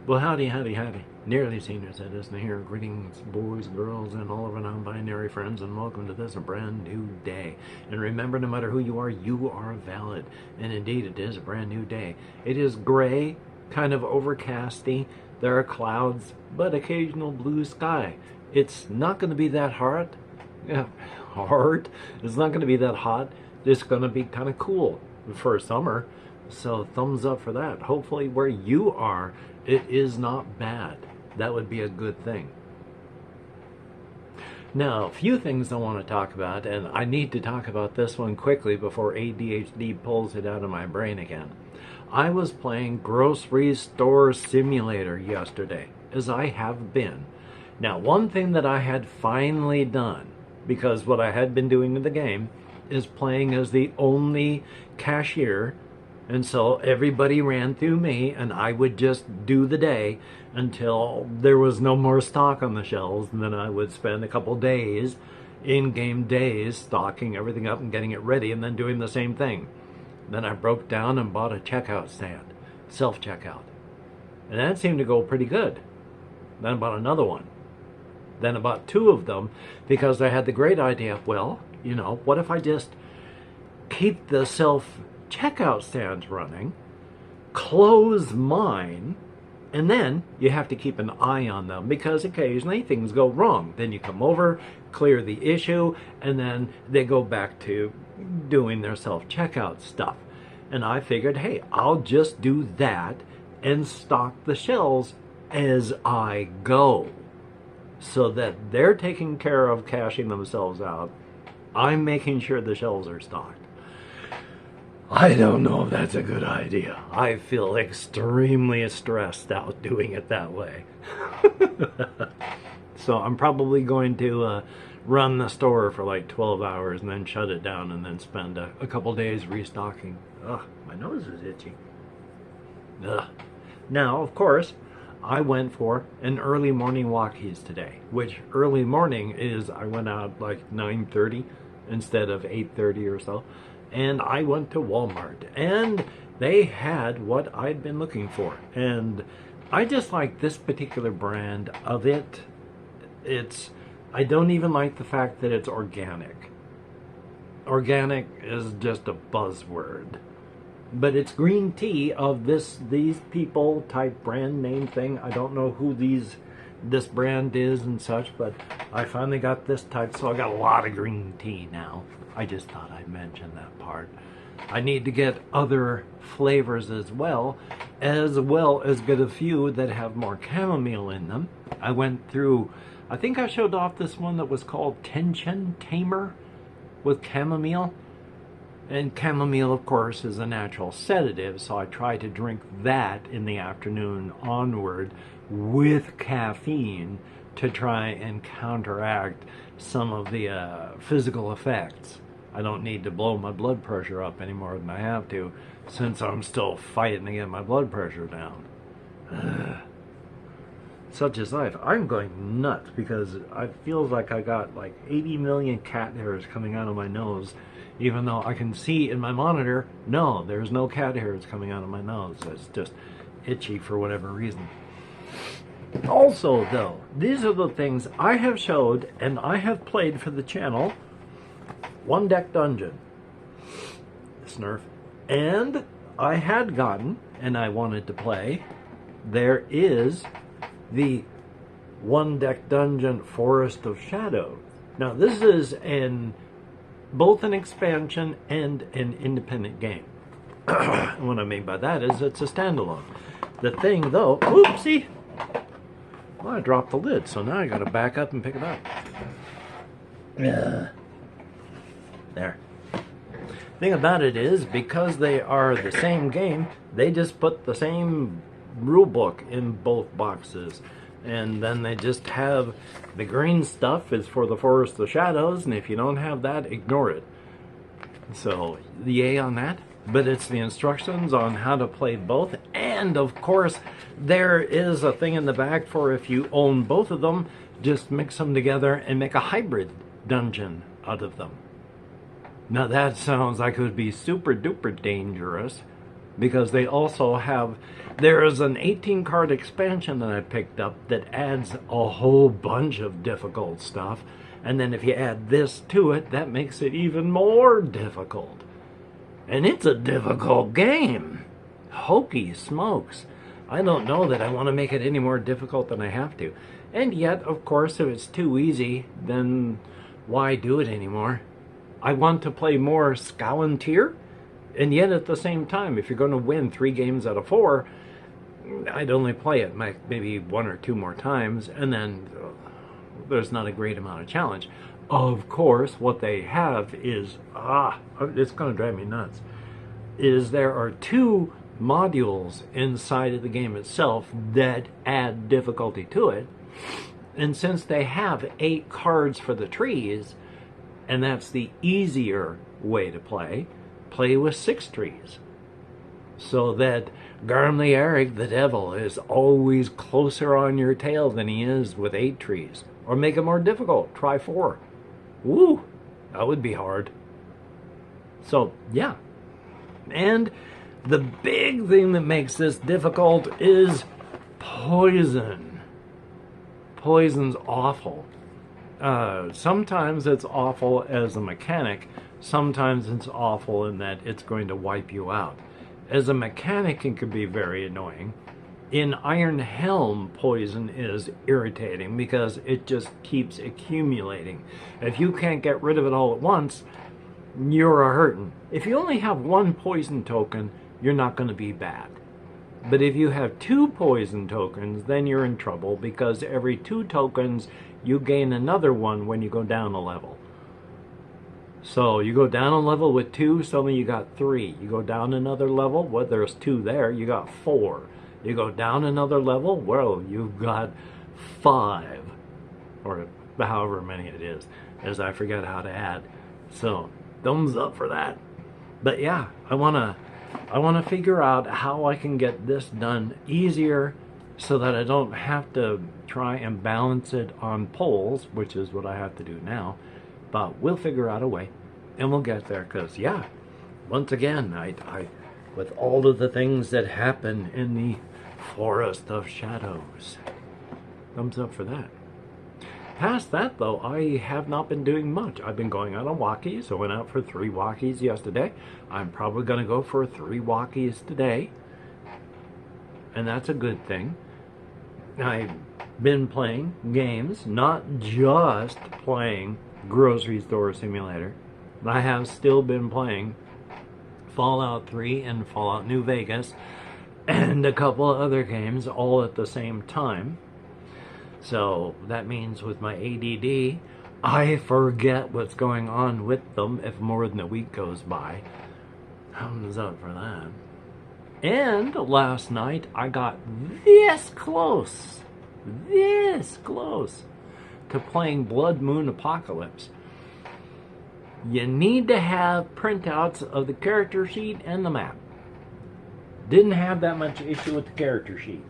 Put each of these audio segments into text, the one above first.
Well, howdy, howdy, howdy. Nearly senior citizen here. Greetings, boys, girls, and all of our non-binary friends, and welcome to this brand new day. And remember, no matter who you are valid. And indeed, it is a brand new day. It is gray, kind of overcasty. There are clouds, but occasional blue sky. It's not going to be that hot. Yeah, hard. It's not going to be that hot. It's going to be kind of cool for summer. So thumbs up for that. Hopefully where you are, it is not bad. That would be a good thing. Now, a few things I want to talk about, and I need to talk about this one quickly before ADHD pulls it out of my brain again. I was playing Grocery Store Simulator yesterday, as I have been. Now, one thing that I had finally done, because what I had been doing in the game is playing as the only cashier, and so everybody ran through me, and I would just do the day until there was no more stock on the shelves, and then I would spend a couple days, in-game days, stocking everything up and getting it ready, and then doing the same thing. Then I broke down and bought a checkout stand, self-checkout, and that seemed to go pretty good. Then I bought another one. Then I bought two of them, because I had the great idea, well, you know, what if I just keep the self-checkout stands running, close mine, and then you have to keep an eye on them because occasionally things go wrong. Then you come over, clear the issue, and then they go back to doing their self-checkout stuff. And I figured, hey, I'll just do that and stock the shelves as I go so that they're taking care of cashing themselves out. I'm making sure the shelves are stocked. I don't know if that's a good idea. I feel extremely stressed out doing it that way. So I'm probably going to run the store for like 12 hours and then shut it down and then spend a couple days restocking. Ugh, my nose is itchy. Ugh. Now, of course, I went for an early morning walkies today, which early morning is I went out like 9:30 instead of 8:30 or so. And I went to Walmart, and they had what I'd been looking for. And I just like this particular brand of it. I don't even like the fact that it's organic. Organic is just a buzzword. But it's green tea of these people type brand name thing. I don't know who this brand is and such, but I finally got this type, so I got a lot of green tea now. I just thought I'd mention that part. I need to get other flavors as well as get a few that have more chamomile in them. I went through, I think I showed off this one that was called Tension Tamer with chamomile. And chamomile, of course, is a natural sedative, so I try to drink that in the afternoon onward with caffeine to try and counteract some of the physical effects. I don't need to blow my blood pressure up any more than I have to, since I'm still fighting to get my blood pressure down. Such is life. I'm going nuts because it feels like I got like 80 million cat hairs coming out of my nose, even though I can see in my monitor, no, there's no cat hairs coming out of my nose. It's just itchy for whatever reason. Also, though, these are the things I have showed and I have played for the channel. One Deck Dungeon, Snurf, and I had gotten, and I wanted to play, there is the One Deck Dungeon Forest of Shadows. Now, this is both an expansion and an independent game. What I mean by that is it's a standalone. The thing, though, oopsie, well, I dropped the lid, so now I got to back up and pick it up. There. Thing about it is, because they are the same game, they just put the same rule book in both boxes. And then they just have the green stuff is for the Forest of Shadows, and if you don't have that, ignore it. So, yay on that. But it's the instructions on how to play both. And, of course, there is a thing in the back for if you own both of them, just mix them together and make a hybrid dungeon out of them. Now that sounds like it would be super duper dangerous, because they also have, there is an 18 card expansion that I picked up that adds a whole bunch of difficult stuff, and then if you add this to it, that makes it even more difficult. And it's a difficult game. Hokey smokes. I don't know that I want to make it any more difficult than I have to. And yet, of course, if it's too easy, then why do it anymore? I want to play more Scalantir, and yet at the same time, if you're going to win 3 games out of 4, I'd only play it maybe 1 or 2 more times, and then there's not a great amount of challenge. Of course, what they have is, it's going to drive me nuts, is there are 2 modules inside of the game itself that add difficulty to it. And since they have 8 cards for the trees, and that's the easier way to play with 6 trees. So that Garmley Eric, the devil, is always closer on your tail than he is with 8 trees. Or make it more difficult, try 4. Woo, that would be hard. So, yeah. And the big thing that makes this difficult is poison. Poison's awful. Sometimes it's awful as a mechanic. Sometimes it's awful in that it's going to wipe you out. As a mechanic, it can be very annoying. In Iron Helm, poison is irritating because it just keeps accumulating. If you can't get rid of it all at once, you're a hurtin'. If you only have 1 poison token, you're not going to be bad. But if you have 2 poison tokens, then you're in trouble, because every 2 tokens, you gain another one when you go down a level. So you go down a level with 2, suddenly you got 3. You go down another level, well, there's 2 there, you got 4. You go down another level, well, you've got 5. Or however many it is, as I forget how to add. So, thumbs up for that. But yeah, I want to figure out how I can get this done easier so that I don't have to try and balance it on polls, which is what I have to do now. But we'll figure out a way, and we'll get there, because, yeah, once again, I with all of the things that happen in the Forest of Shadows. Thumbs up for that. Past that, though, I have not been doing much. I've been going out on walkies. I went out for 3 walkies yesterday. I'm probably going to go for 3 walkies today. And that's a good thing. I've been playing games, not just playing Grocery Store Simulator. I have still been playing Fallout 3 and Fallout New Vegas and a couple of other games all at the same time. So that means with my ADD, I forget what's going on with them if more than a week goes by. Thumbs up for that. And last night I got this close to playing Blood Moon Apocalypse. You need to have printouts of the character sheet and the map. Didn't have that much issue with the character sheet.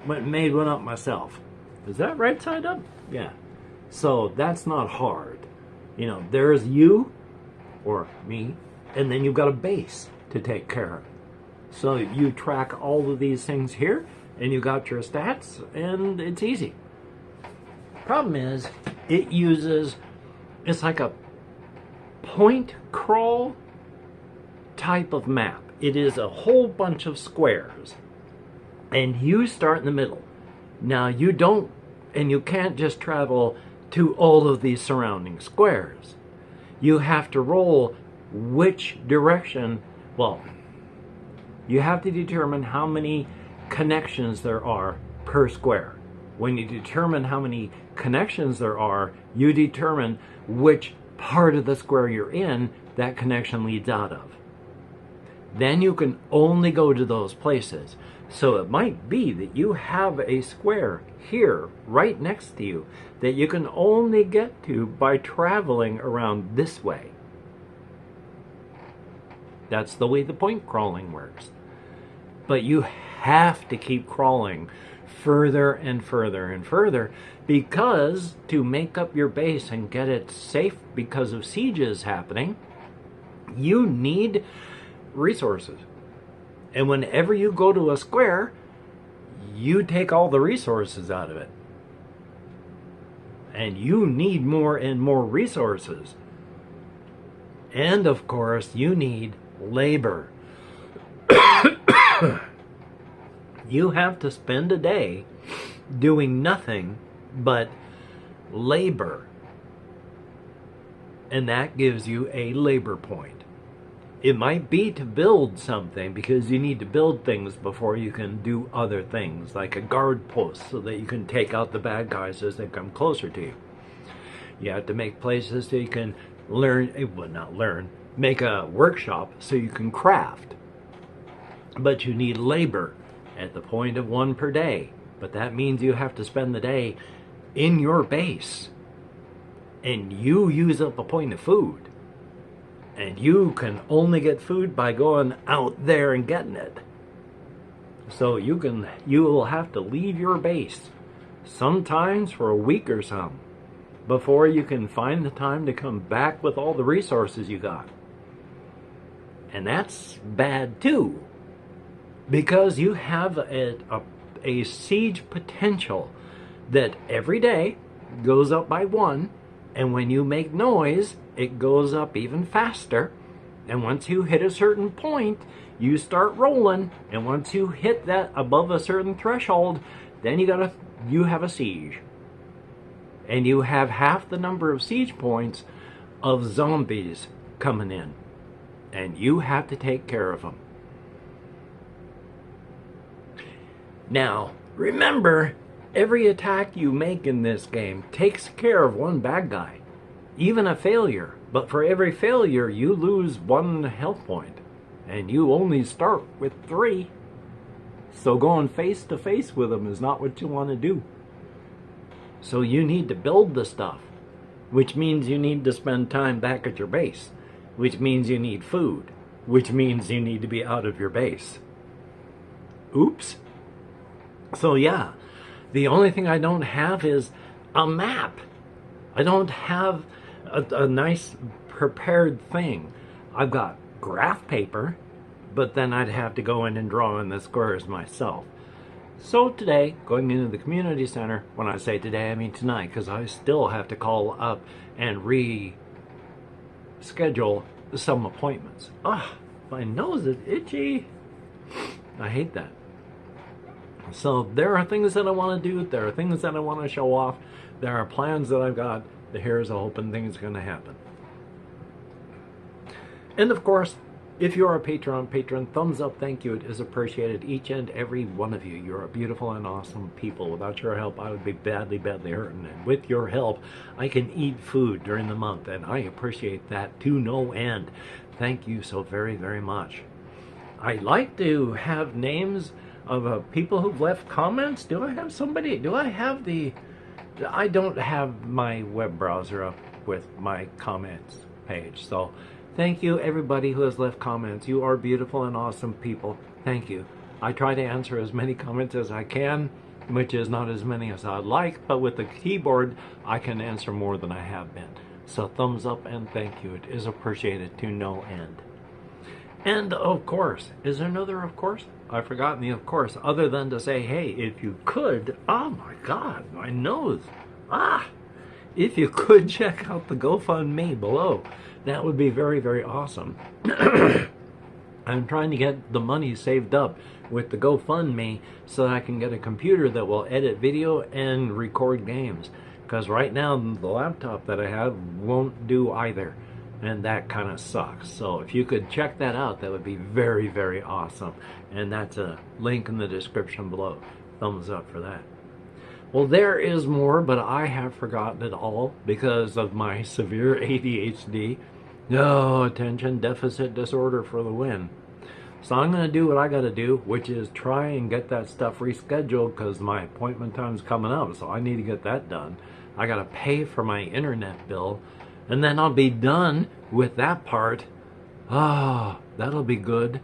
Went and made one up myself. Is that right side up? Yeah. So that's not hard. You know, there's you, or me, and then you've got a base to take care of. So you track all of these things here, and you got your stats, and it's easy. Problem is, it's like a point crawl type of map. It is a whole bunch of squares, and you start in the middle. Now you don't, and you can't just travel to all of these surrounding squares. You have to roll which direction. Well, you have to determine how many connections there are per square. When you determine how many connections there are, you determine which part of the square you're in that connection leads out of. Then you can only go to those places. So it might be that you have a square here, right next to you, that you can only get to by traveling around this way. That's the way the point crawling works. But you have to keep crawling further and further and further, because to make up your base and get it safe because of sieges happening, you need resources. And whenever you go to a square, you take all the resources out of it. And you need more and more resources. And of course, you need labor. You have to spend a day doing nothing but labor. And that gives you a labor point. It might be to build something, because you need to build things before you can do other things, like a guard post so that you can take out the bad guys as they come closer to you. You have to make places so you can learn, well, not learn, make a workshop so you can craft. But you need labor at the point of 1 per day. But that means you have to spend the day in your base. And you use up a point of food. And you can only get food by going out there and getting it. So you will have to leave your base, sometimes for a week or something, before you can find the time to come back with all the resources you got. And that's bad too, because you have a siege potential that every day goes up by 1, and when you make noise, it goes up even faster. And once you hit a certain point, you start rolling, and once you hit that above a certain threshold, then you have a siege. And you have half the number of siege points of zombies coming in, and you have to take care of them. Now, remember, every attack you make in this game takes care of one bad guy, even a failure. But for every failure, you lose 1 health point, and you only start with 3. So going face to face with them is not what you want to do. So you need to build the stuff, which means you need to spend time back at your base, which means you need food, which means you need to be out of your base. Oops. So yeah, the only thing I don't have is a map. I don't have a nice prepared thing. I've got graph paper, but then I'd have to go in and draw in the squares myself. So today, going into the community center, when I say today, I mean tonight, because I still have to call up and reschedule some appointments. Ah, my nose is itchy. I hate that. So there are things that I want to do. There are things that I want to show off. There are plans that I've got. Here's a hoping things are going to happen. And of course, if you're a patron, thumbs up, thank you. It is appreciated, each and every one of you. You're a beautiful and awesome people. Without your help, I would be badly, badly hurting. And with your help, I can eat food during the month, and I appreciate that to no end. Thank you so very, very much. I like to have names of people who've left comments. Do I have somebody? Do I have the... I don't have my web browser up with my comments page, so thank you everybody who has left comments. You are beautiful and awesome people. Thank you. I try to answer as many comments as I can, which is not as many as I'd like, but with the keyboard I can answer more than I have been. So thumbs up and thank you. It is appreciated to no end. And of course, is there another of course? I've forgotten the of course, other than to say, hey, if you could, oh my God, my nose, if you could check out the GoFundMe below, that would be very, very awesome. I'm trying to get the money saved up with the GoFundMe so that I can get a computer that will edit video and record games. Because right now, the laptop that I have won't do either. And that kind of sucks. So if you could check that out, that would be very, very awesome. And that's a link in the description below. Thumbs up for that. Well, there is more, but I have forgotten it all because of my severe ADHD. No, attention deficit disorder for the win. So I'm going to do what I got to do, which is try and get that stuff rescheduled because my appointment time's coming up. So I need to get that done. I got to pay for my internet bill. And then I'll be done with that part. Ah, that'll be good.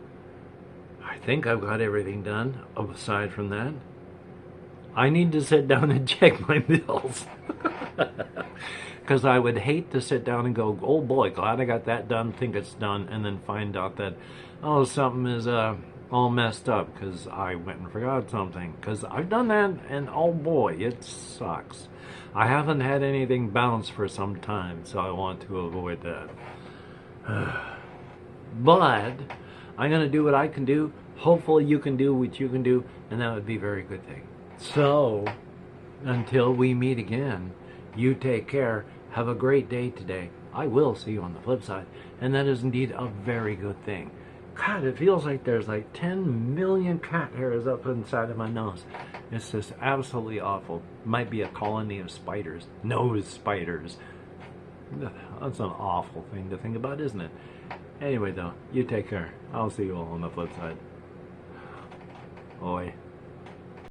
I think I've got everything done. Aside from that, I need to sit down and check my bills. Because I would hate to sit down and go, oh boy, glad I got that done, think it's done, and then find out that, oh, something is all messed up because I went and forgot something. Because I've done that, and oh boy, it sucks. I haven't had anything bounce for some time, so I want to avoid that. But I'm going to do what I can do. Hopefully you can do what you can do, and that would be a very good thing. So, until we meet again, you take care. Have a great day today. I will see you on the flip side, and that is indeed a very good thing. God, it feels like there's like 10 million cat hairs up inside of my nose. It's just absolutely awful. Might be a colony of spiders. Nose spiders. That's an awful thing to think about, isn't it? Anyway, though, you take care. I'll see you all on the flip side. Oi.